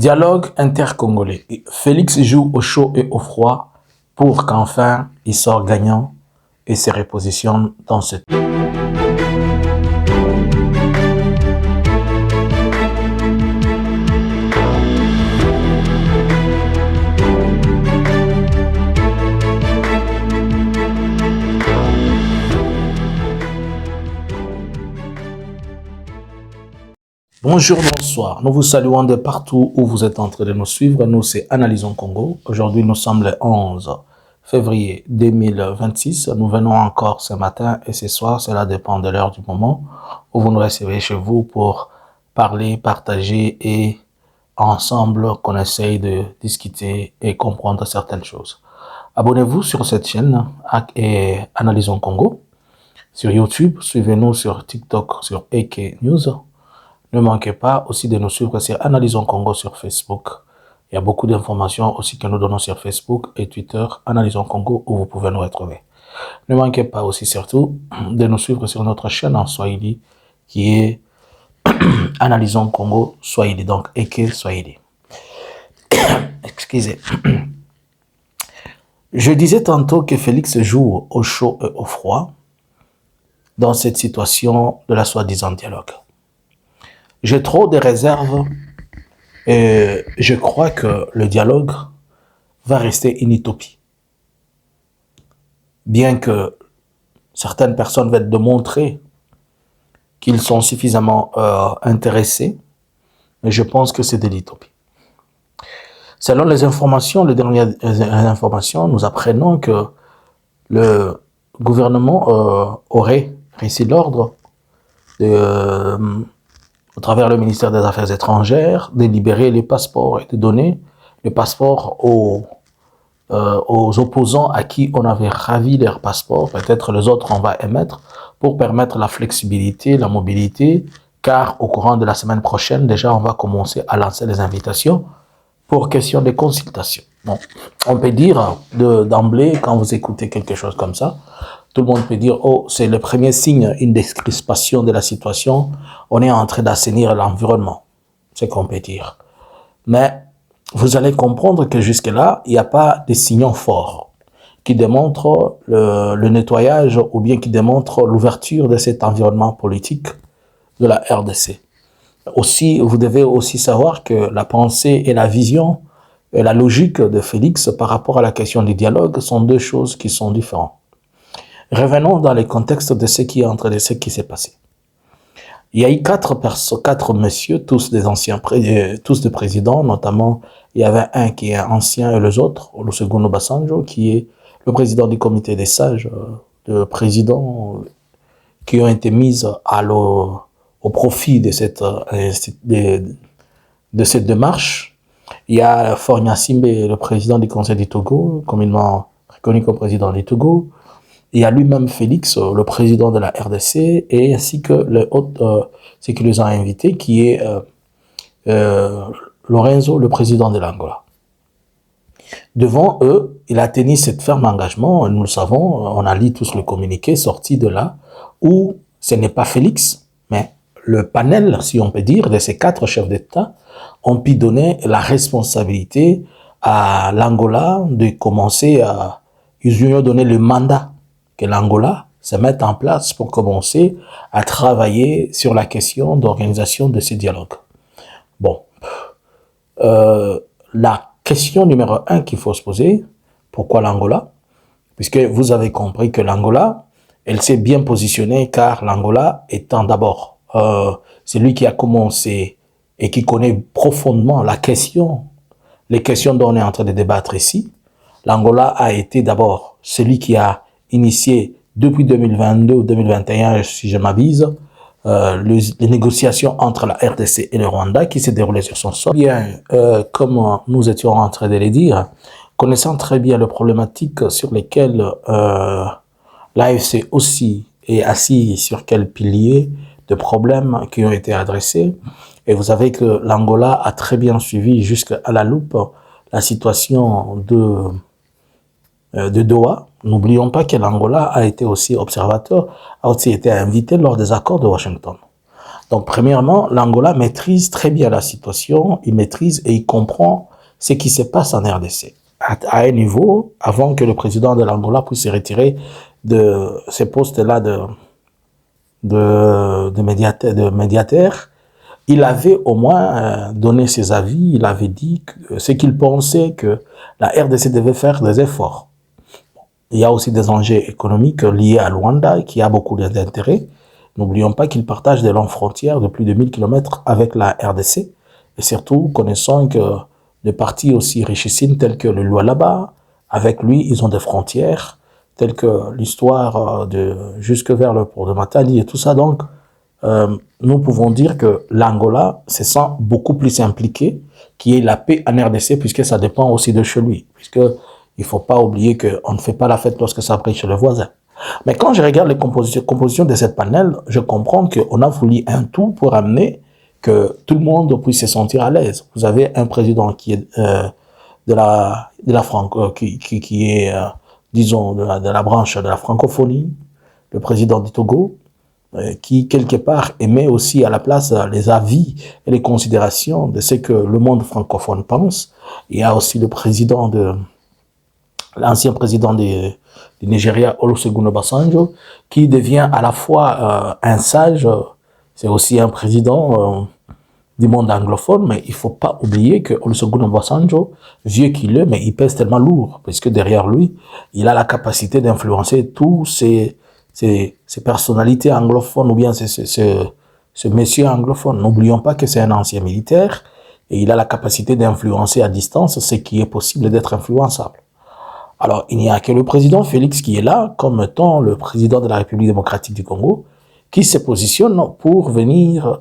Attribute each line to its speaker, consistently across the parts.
Speaker 1: Dialogue intercongolais. Félix joue au chaud et au froid pour qu'enfin il sorte gagnant et se repositionne dans ce... Bonjour, bonsoir. Nous vous saluons de partout où vous êtes en train de nous suivre. Nous, c'est Analysons Congo. Aujourd'hui, nous sommes le 11 février 2026. Nous venons encore ce matin et ce soir. Cela dépend de l'heure du moment où vous nous recevez chez vous pour parler, partager et ensemble qu'on essaye de discuter et comprendre certaines choses. Abonnez-vous sur cette chaîne et Analysons Congo. Sur YouTube, suivez-nous sur TikTok, sur AK News. Ne manquez pas aussi de nous suivre sur Analysons Congo sur Facebook. Il y a beaucoup d'informations aussi que nous donnons sur Facebook et Twitter, Analysons Congo, où vous pouvez nous retrouver. Ne manquez pas aussi surtout de nous suivre sur notre chaîne en Swahili, qui est Analysons Congo Swahili, donc Eke Swahili. Excusez. Je disais tantôt que Félix joue au chaud et au froid dans cette situation de la soi-disant dialogue. J'ai trop de réserves et je crois que le dialogue va rester une utopie. Bien que certaines personnes veulent démontrer qu'ils sont suffisamment intéressés, mais je pense que c'est de l'utopie. Selon les informations, les dernières informations, nous apprenons que le gouvernement aurait reçu l'ordre de... au travers le ministère des Affaires étrangères, de libérer les passeports et de donner le passeport aux opposants à qui on avait ravi leur passeport. Peut-être les autres, on va émettre pour permettre la flexibilité, la mobilité, car au courant de la semaine prochaine, déjà, on va commencer à lancer les invitations pour question de consultation. Bon, on peut dire d'emblée, quand vous écoutez quelque chose comme ça, tout le monde peut dire, oh, c'est le premier signe, une décrispation de la situation. On est en train d'assainir l'environnement. C'est qu'on peut dire. Mais vous allez comprendre que jusque-là, il n'y a pas de signaux forts qui démontrent le nettoyage ou bien qui démontrent l'ouverture de cet environnement politique de la RDC. Aussi, vous devez aussi savoir que la pensée et la vision et la logique de Félix par rapport à la question du dialogue sont deux choses qui sont différentes. Revenons dans le contexte de ce qui est entre de ce qui s'est passé. Il y a eu quatre messieurs, tous des anciens, tous des présidents, notamment il y avait un qui est ancien et les autres, Olusegun Obasanjo, qui est le président du comité des sages, de présidents qui ont été mis au profit de cette démarche. Il y a Faure Gnassingbé, le président du Conseil du Togo, communément reconnu comme président du Togo. Il y a lui-même Félix, le président de la RDC, et ainsi que le ce qui les a invités, qui est Lorenzo, le président de l'Angola. Devant eux, il a tenu cette ferme engagement, nous le savons, on a lu tous le communiqué sorti de là, où ce n'est pas Félix, mais le panel, si on peut dire, de ces quatre chefs d'État, ont pu donner la responsabilité à l'Angola de commencer à... Ils lui ont donné le mandat que l'Angola se mette en place pour commencer à travailler sur la question d'organisation de ces dialogues. Bon, la question numéro 1 qu'il faut se poser, pourquoi l'Angola? Puisque vous avez compris que l'Angola, elle s'est bien positionnée car l'Angola étant d'abord celui qui a commencé et qui connaît profondément la question, les questions dont on est en train de débattre ici. L'Angola a été d'abord celui qui a initié depuis 2022 ou 2021, si je m'abuse, les négociations entre la RDC et le Rwanda qui s'est déroulées sur son sol. Bien, comme nous étions en train de le dire, connaissant très bien les problématiques sur lesquelles l'AFC aussi est assis sur quel pilier de problèmes qui ont été adressés. Et vous savez que l'Angola a très bien suivi jusqu'à la loupe la situation de Doha. N'oublions pas que l'Angola a été aussi observateur, a aussi été invité lors des accords de Washington. Donc, premièrement, l'Angola maîtrise très bien la situation, il maîtrise et il comprend ce qui se passe en RDC. À un niveau, avant que le président de l'Angola puisse se retirer de ces postes-là de médiateur, il avait au moins donné ses avis, il avait dit ce qu'il pensait que la RDC devait faire des efforts. Il y a aussi des enjeux économiques liés à Luanda qui a beaucoup d'intérêt. N'oublions pas qu'il partage des longues frontières de plus de 1000 km avec la RDC. Et surtout, connaissant que des partis aussi richissimes tels que le Lualaba, avec lui, ils ont des frontières, telles que l'histoire de jusque vers le port de Matadi et tout ça. Donc, nous pouvons dire que l'Angola se sent beaucoup plus impliqué qu'il y ait la paix en RDC, puisque ça dépend aussi de chez lui. Puisque il ne faut pas oublier qu'on ne fait pas la fête lorsque ça brille chez le voisin. Mais quand je regarde les compositions de cette panel, je comprends qu'on a voulu un tout pour amener que tout le monde puisse se sentir à l'aise. Vous avez un président qui est qui est disons de la branche de la francophonie, le président du Togo, qui quelque part émet aussi à la place les avis et les considérations de ce que le monde francophone pense. Il y a aussi le président l'ancien président du Nigeria, Olusegun Obasanjo, qui devient à la fois un sage, c'est aussi un président du monde anglophone, mais il ne faut pas oublier que Olusegun Obasanjo, vieux qu'il est, mais il pèse tellement lourd, parce que derrière lui, il a la capacité d'influencer tous ces personnalités anglophones, ou bien ce monsieur anglophone. N'oublions pas que c'est un ancien militaire, et il a la capacité d'influencer à distance ce qui est possible d'être influençable. Alors, il n'y a que le président Félix qui est là, comme étant le président de la République démocratique du Congo, qui se positionne pour venir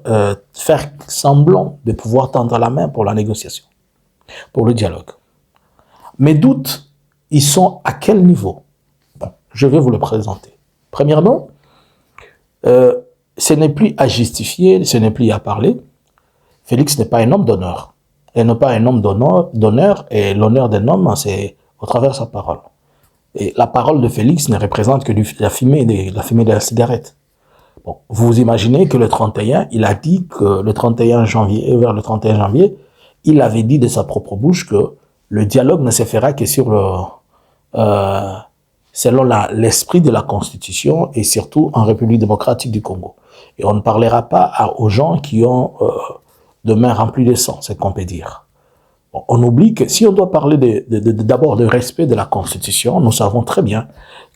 Speaker 1: faire semblant de pouvoir tendre la main pour la négociation, pour le dialogue. Mes doutes, ils sont à quel niveau? Bon, je vais vous le présenter. Premièrement, ce n'est plus à justifier, ce n'est plus à parler. Félix n'est pas un homme d'honneur. Il n'est pas un homme d'honneur, et l'honneur d'un homme, c'est au travers de sa parole. Et la parole de Félix ne représente que la fumée de la cigarette. Bon, vous imaginez que le 31, il a dit que le 31 janvier, vers le 31 janvier, il avait dit de sa propre bouche que le dialogue ne se fera que sur selon l'esprit de la Constitution et surtout en République démocratique du Congo. Et on ne parlera pas aux gens qui ont de mains remplies de sang, c'est qu'on peut dire. Bon, on oublie que si on doit parler d'abord de respect de la Constitution, nous savons très bien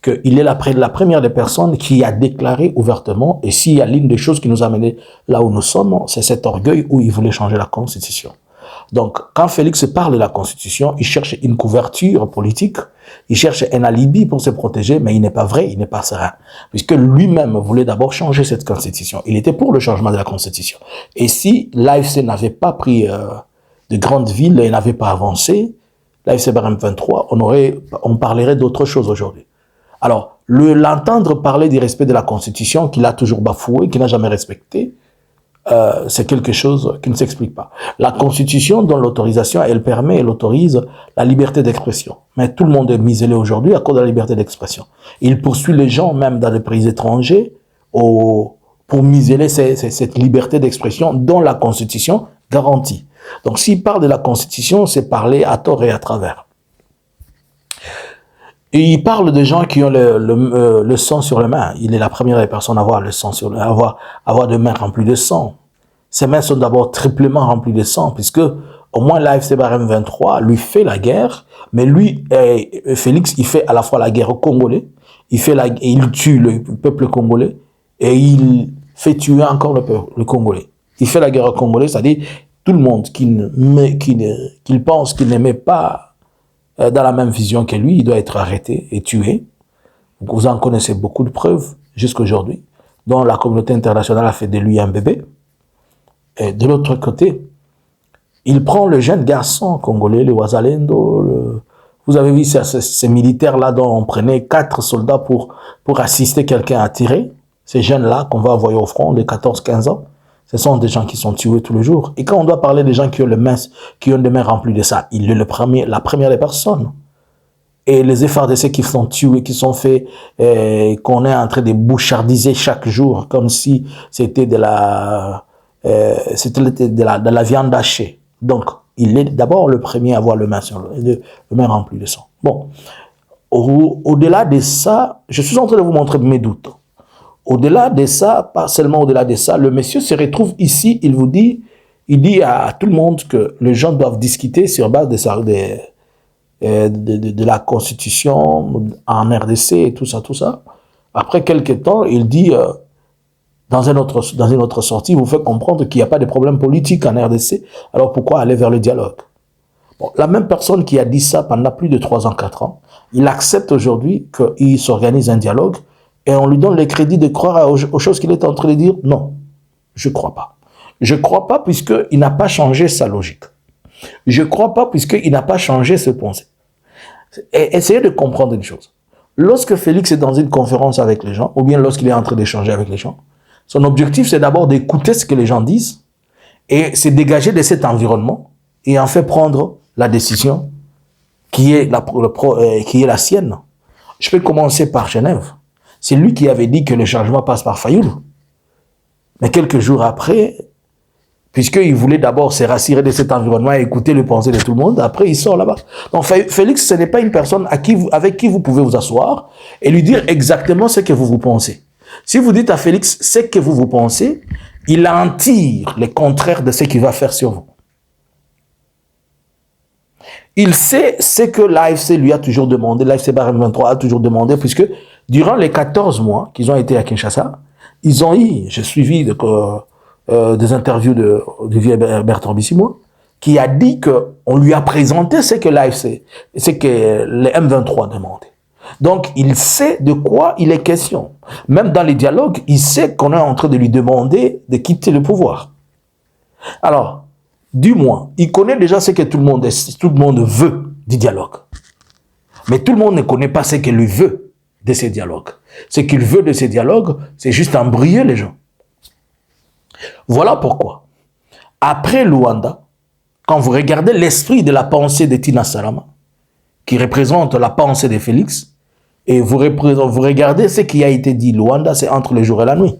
Speaker 1: qu'il est la première des personnes qui a déclaré ouvertement, et s'il y a l'une des choses qui nous a amené là où nous sommes, c'est cet orgueil où il voulait changer la Constitution. Donc, quand Félix parle de la Constitution, il cherche une couverture politique, il cherche un alibi pour se protéger, mais il n'est pas vrai, il n'est pas serein. Puisque lui-même voulait d'abord changer cette Constitution. Il était pour le changement de la Constitution. Et si l'AFC n'avait pas pris de grandes villes et n'avait pas avancé, l'AFC Barème 23, on parlerait d'autre chose aujourd'hui. Alors, l'entendre parler du respect de la Constitution, qu'il a toujours bafoué, qu'il n'a jamais respecté, c'est quelque chose qui ne s'explique pas. La Constitution, dont l'autorisation, elle permet, elle autorise la liberté d'expression. Mais tout le monde est muselé aujourd'hui à cause de la liberté d'expression. Il poursuit les gens, même dans les pays étrangers, pour museler cette liberté d'expression dont la Constitution garantit. Donc, s'il parle de la Constitution, c'est parler à tort et à travers. Et il parle de gens qui ont le sang sur les mains. Il est la première des personnes à avoir le sang sur avoir des mains remplies de sang. Ses mains sont d'abord triplement remplies de sang, puisque au moins l'AFC Barème 23 lui fait la guerre, mais lui, Félix, il fait à la fois la guerre aux Congolais, il tue le peuple congolais, et il fait tuer encore le Congolais. Il fait la guerre aux Congolais, c'est-à-dire tout le monde qu'il pense qu'il n'aimait pas dans la même vision que lui, il doit être arrêté et tué. Vous en connaissez beaucoup de preuves jusqu'à aujourd'hui, dont la communauté internationale a fait de lui un bébé. Et de l'autre côté, il prend le jeune garçon congolais, le Wazalendo. Vous avez vu ces militaires-là dont on prenait 4 soldats pour assister quelqu'un à tirer. Ces jeunes-là qu'on va envoyer au front de 14-15 ans. Ce sont des gens qui sont tués tous les jours. Et quand on doit parler des gens qui ont des mains remplies de ça, il est la première des personnes. Et les FARDC qui sont tués, qui sont faits, qu'on est en train de bouchardiser chaque jour, comme si c'était de la c'était de la viande hachée. Donc, il est d'abord le premier à avoir le main rempli de sang. Bon, au-delà de ça, je suis en train de vous montrer mes doutes. Au-delà de ça, pas seulement au-delà de ça, le monsieur se retrouve ici, il dit à tout le monde que les gens doivent discuter sur base de la Constitution en RDC et tout ça. Après quelques temps, il dit, dans une autre sortie, il vous fait comprendre qu'il n'y a pas de problème politique en RDC, alors pourquoi aller vers le dialogue? Bon, la même personne qui a dit ça pendant plus de 3 ans, 4 ans, il accepte aujourd'hui qu'il s'organise un dialogue et on lui donne le crédit de croire aux choses qu'il est en train de dire. Non, je ne crois pas. Je ne crois pas puisqu'il n'a pas changé sa logique. Je ne crois pas puisqu'il n'a pas changé ses pensées. Et essayez de comprendre une chose. Lorsque Félix est dans une conférence avec les gens, ou bien lorsqu'il est en train d'échanger avec les gens, son objectif, c'est d'abord d'écouter ce que les gens disent et c'est dégager de cet environnement et en fait prendre la décision qui est la sienne. Je peux commencer par Genève. C'est lui qui avait dit que le changement passe par Fayoulou. Mais quelques jours après, puisqu'il voulait d'abord se rassurer de cet environnement et écouter le pensée de tout le monde, après il sort là-bas. Donc Félix, ce n'est pas une personne avec qui vous pouvez vous asseoir et lui dire exactement ce que vous pensez. Si vous dites à Félix ce que vous pensez, il en tire le contraire de ce qu'il va faire sur vous. Il sait ce que l'AFC lui a toujours demandé, l'AFC Barème 23 a toujours demandé, puisque durant les 14 mois qu'ils ont été à Kinshasa, ils ont eu, j'ai suivi des interviews du vieux Bertrand Bissimo, qui a dit qu'on lui a présenté ce que l'AFC, ce que les M23 demandaient. Donc, il sait de quoi il est question. Même dans les dialogues, il sait qu'on est en train de lui demander de quitter le pouvoir. Alors, du moins, il connaît déjà ce que tout le monde veut du dialogue. Mais tout le monde ne connaît pas ce qu'il veut de ces dialogues. Ce qu'il veut de ces dialogues, c'est juste embrouiller les gens. Voilà pourquoi, après Luanda, quand vous regardez l'esprit de la pensée de Tina Salama, qui représente la pensée de Félix, et vous regardez ce qui a été dit, Luanda, c'est entre le jour et la nuit.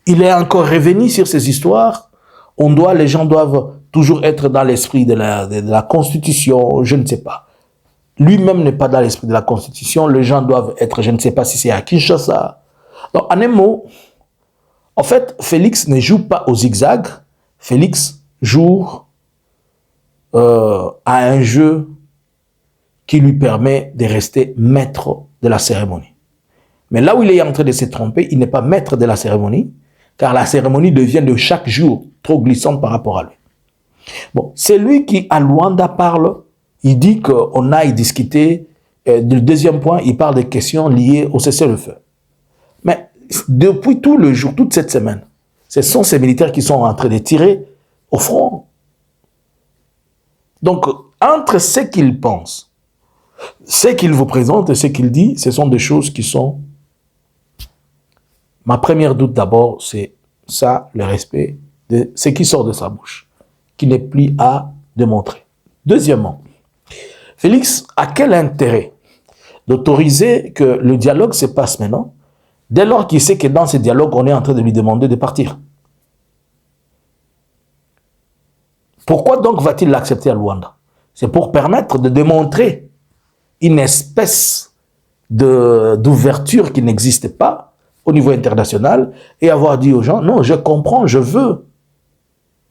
Speaker 1: Il est encore revenu sur ces histoires. Les gens doivent toujours être dans l'esprit de la Constitution, je ne sais pas. Lui-même n'est pas dans l'esprit de la Constitution. Les gens doivent être, je ne sais pas si c'est à Kinshasa. Donc, en un mot, en fait, Félix ne joue pas au zigzag. Félix joue à un jeu qui lui permet de rester maître de la cérémonie. Mais là où il est en train de se tromper, il n'est pas maître de la cérémonie, car la cérémonie devient de chaque jour trop glissante par rapport à lui. Bon, c'est lui qui, à Luanda, parle, il dit qu'on aille discuter. Le deuxième point, il parle des questions liées au cessez-le-feu. Mais depuis tout le jour, toute cette semaine, ce sont ces militaires qui sont en train de tirer au front. Donc, entre ce qu'ils pensent, ce qu'il vous présente et ce qu'il dit, ce sont des choses qui sont... Ma première doute d'abord, c'est ça, le respect de ce qui sort de sa bouche, qui n'est plus à démontrer. Deuxièmement, Félix a quel intérêt d'autoriser que le dialogue se passe maintenant, dès lors qu'il sait que dans ce dialogue, on est en train de lui demander de partir? Pourquoi donc va-t-il l'accepter à Luanda? C'est pour permettre de démontrer une espèce d'ouverture qui n'existe pas au niveau international et avoir dit aux gens, non, je comprends, je veux.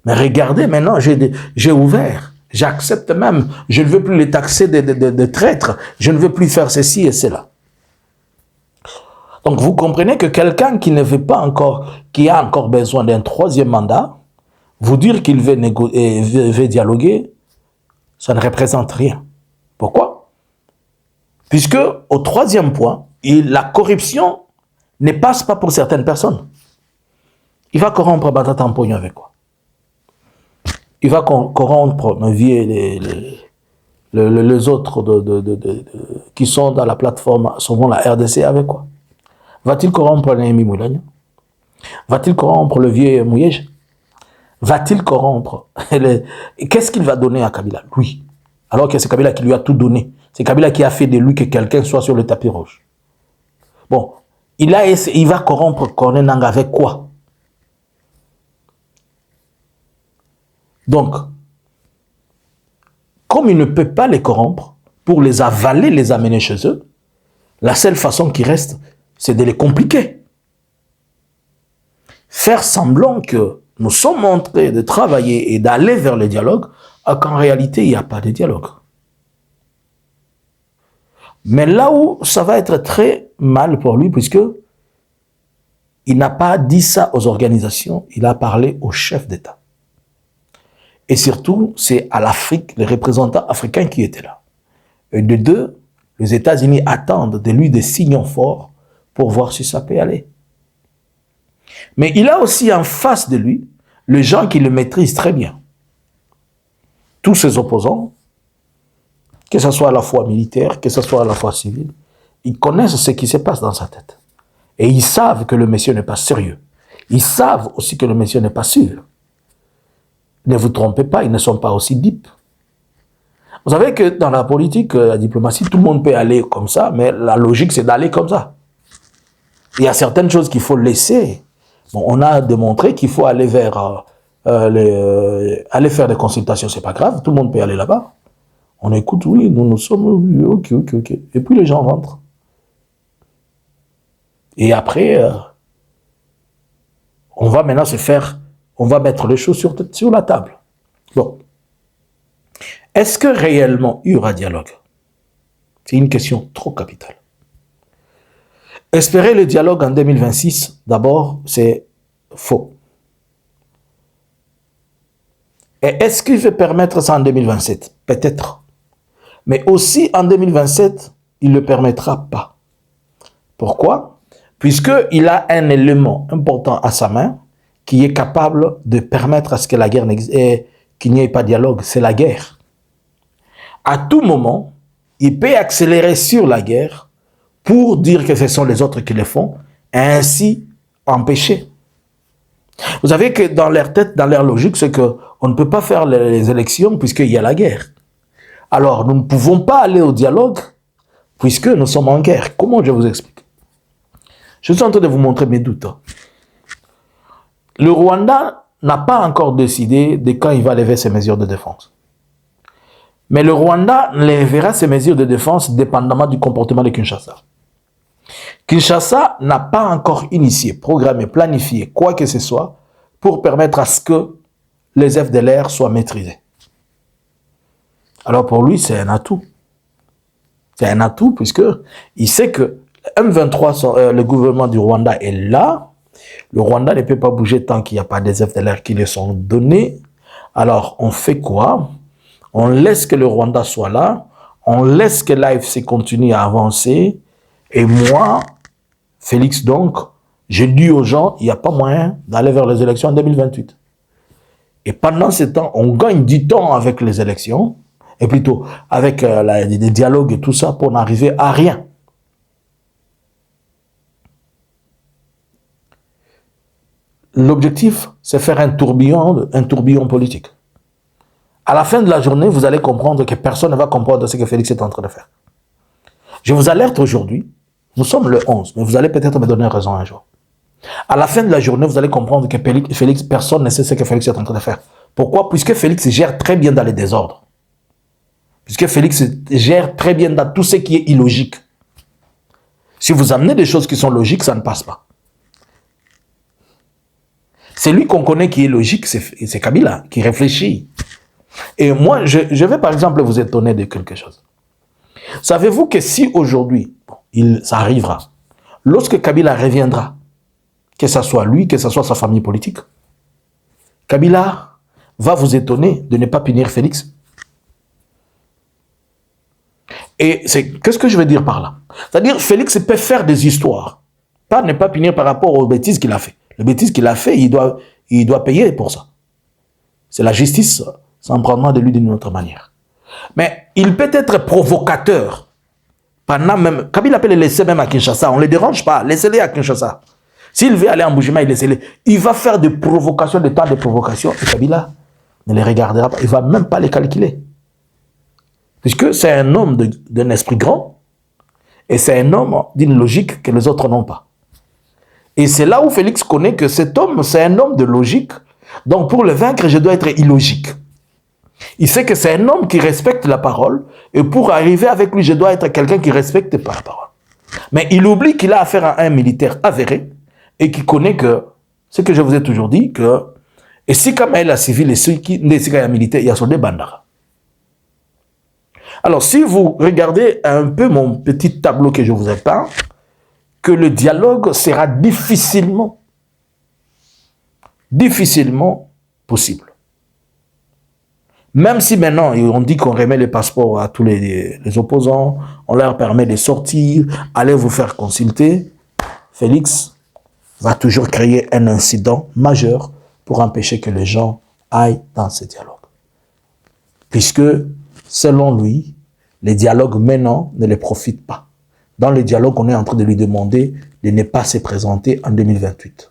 Speaker 1: Mais regardez, maintenant, j'ai ouvert, j'accepte même, je ne veux plus les taxer de traîtres, je ne veux plus faire ceci et cela. Donc vous comprenez que quelqu'un qui ne veut pas encore, qui a encore besoin d'un troisième mandat, vous dire qu'il veut dialoguer, ça ne représente rien. Pourquoi? Puisque au troisième point, la corruption ne passe pas pour certaines personnes. Il va corrompre Batata Mpogno avec quoi? Il va corrompre les autres qui sont dans la plateforme, selon la RDC avec quoi? Va-t-il corrompre Néhémie Moulagna? Va-t-il corrompre le vieux Mouyej? Va-t-il corrompre? Qu'est-ce qu'il va donner à Kabila? Lui. Alors que c'est Kabila qui lui a tout donné. C'est Kabila qui a fait de lui que quelqu'un soit sur le tapis rouge. Bon, il va corrompre Corneille Nangaa avec quoi? Donc, comme il ne peut pas les corrompre, pour les avaler, les amener chez eux, la seule façon qui reste, c'est de les compliquer. Faire semblant que nous sommes en train de travailler et d'aller vers le dialogue, alors qu'en réalité, il n'y a pas de dialogue. Mais là où ça va être très mal pour lui, puisque il n'a pas dit ça aux organisations, il a parlé aux chefs d'État. Et surtout, c'est à l'Afrique, les représentants africains qui étaient là. Et de deux, les États-Unis attendent de lui des signaux forts pour voir si ça peut aller. Mais il a aussi en face de lui les gens qui le maîtrisent très bien. Tous ses opposants, que ce soit à la fois militaire, que ce soit à la fois civil, ils connaissent ce qui se passe dans sa tête. Et ils savent que le monsieur n'est pas sérieux. Ils savent aussi que le monsieur n'est pas sûr. Ne vous trompez pas, ils ne sont pas aussi deep. Vous savez que dans la politique, la diplomatie, tout le monde peut aller comme ça, mais la logique, c'est d'aller comme ça. Il y a certaines choses qu'il faut laisser. Bon, on a démontré qu'il faut aller vers aller faire des consultations, c'est pas grave, tout le monde peut aller là-bas. On écoute, oui, nous sommes, ok. Et puis les gens rentrent. Et après, on va maintenant on va mettre les choses sur la table. Bon. Est-ce que réellement il y aura dialogue? C'est une question trop capitale. Espérer le dialogue en 2026, d'abord, c'est faux. Et est-ce qu'il veut permettre ça en 2027? Peut-être. Mais aussi en 2027, il ne le permettra pas. Pourquoi? Puisqu'il a un élément important à sa main qui est capable de permettre à ce que la guerre n'existe, qu'il n'y ait pas de dialogue, c'est la guerre. À tout moment, il peut accélérer sur la guerre pour dire que ce sont les autres qui le font, et ainsi empêcher. Vous savez que dans leur tête, dans leur logique, c'est qu'on ne peut pas faire les élections puisqu'il y a la guerre. Alors, nous ne pouvons pas aller au dialogue puisque nous sommes en guerre. Comment je vous explique? Je suis en train de vous montrer mes doutes. Le Rwanda n'a pas encore décidé de quand il va lever ses mesures de défense. Mais le Rwanda lèvera ses mesures de défense dépendamment du comportement de Kinshasa. Kinshasa n'a pas encore initié, programmé, planifié quoi que ce soit pour permettre à ce que les FDLR soient maîtrisés. Alors pour lui, c'est un atout. C'est un atout puisqu'il sait que M23, le gouvernement du Rwanda est là. Le Rwanda ne peut pas bouger tant qu'il n'y a pas des FDLR qui les sont donnés. Alors on fait quoi? On laisse que le Rwanda soit là. On laisse que l'AFC continue à avancer. Et moi, Félix, donc, j'ai dit aux gens, il n'y a pas moyen d'aller vers les élections en 2028. Et pendant ce temps, on gagne du temps avec les élections, et plutôt avec les dialogues et tout ça, pour n'arriver à rien. L'objectif, c'est faire un tourbillon politique. À la fin de la journée, vous allez comprendre que personne ne va comprendre ce que Félix est en train de faire. Je vous alerte aujourd'hui, nous sommes le 11, mais vous allez peut-être me donner raison un jour. À la fin de la journée, vous allez comprendre que Félix, personne ne sait ce que Félix est en train de faire. Pourquoi? Puisque Félix gère très bien dans les désordres. Puisque Félix gère très bien dans tout ce qui est illogique. Si vous amenez des choses qui sont logiques, ça ne passe pas. C'est lui qu'on connaît qui est logique, c'est Kabila, qui réfléchit. Et moi, je vais par exemple vous étonner de quelque chose. Savez-vous que si aujourd'hui, ça arrivera, lorsque Kabila reviendra, que ce soit lui, que ce soit sa famille politique, Kabila va vous étonner de ne pas punir Félix. Et qu'est-ce que je veux dire par là? C'est-à-dire, Félix peut faire des histoires, pas ne pas punir par rapport aux bêtises qu'il a fait. Les bêtises qu'il a fait, il doit payer pour ça. C'est la justice, s'en prendra de lui d'une autre manière. Mais il peut être provocateur. Pendant même, Kabila peut le laisser même à Kinshasa, on ne le dérange pas, laissez-le à Kinshasa. S'il veut aller en Boujima, il laisse-le. Il va faire des provocations, des tas de provocations, et Kabila ne les regardera pas, il ne va même pas les calculer. Puisque c'est un homme d'un esprit grand, et c'est un homme d'une logique que les autres n'ont pas. Et c'est là où Félix connaît que cet homme, c'est un homme de logique. Donc pour le vaincre, je dois être illogique. Il sait que c'est un homme qui respecte la parole, et pour arriver avec lui, je dois être quelqu'un qui respecte pas la parole. Mais il oublie qu'il a affaire à un militaire avéré, et qui connaît que, ce que je vous ai toujours dit, que, et si comme elle a civil, et ceux qui n'est pas militaire, il y a son bandara. Alors, si vous regardez un peu mon petit tableau que je vous ai peint, que le dialogue sera difficilement possible. Même si maintenant, on dit qu'on remet les passeports à tous les opposants, on leur permet de sortir, allez vous faire consulter, Félix va toujours créer un incident majeur pour empêcher que les gens aillent dans ce dialogue. Puisque, selon lui, les dialogues maintenant ne les profitent pas. Dans le dialogue, on est en train de lui demander de ne pas se présenter en 2028.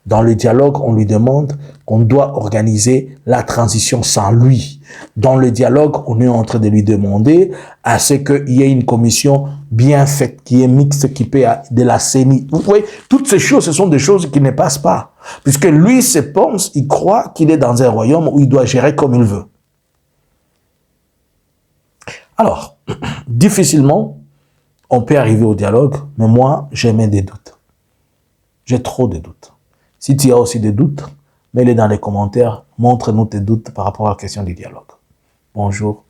Speaker 1: Dans le dialogue, on lui demande qu'on doit organiser la transition sans lui. Dans le dialogue, on est en train de lui demander à ce qu'il y ait une commission bien faite, qui est mixte, qui peut de la CENI. Vous voyez, toutes ces choses, ce sont des choses qui ne passent pas. Puisque lui se pense, il croit qu'il est dans un royaume où il doit gérer comme il veut. Alors, difficilement, on peut arriver au dialogue, mais moi, j'ai même des doutes. J'ai trop de doutes. Si tu as aussi des doutes, mets-les dans les commentaires. Montre-nous tes doutes par rapport à la question du dialogue. Bonjour.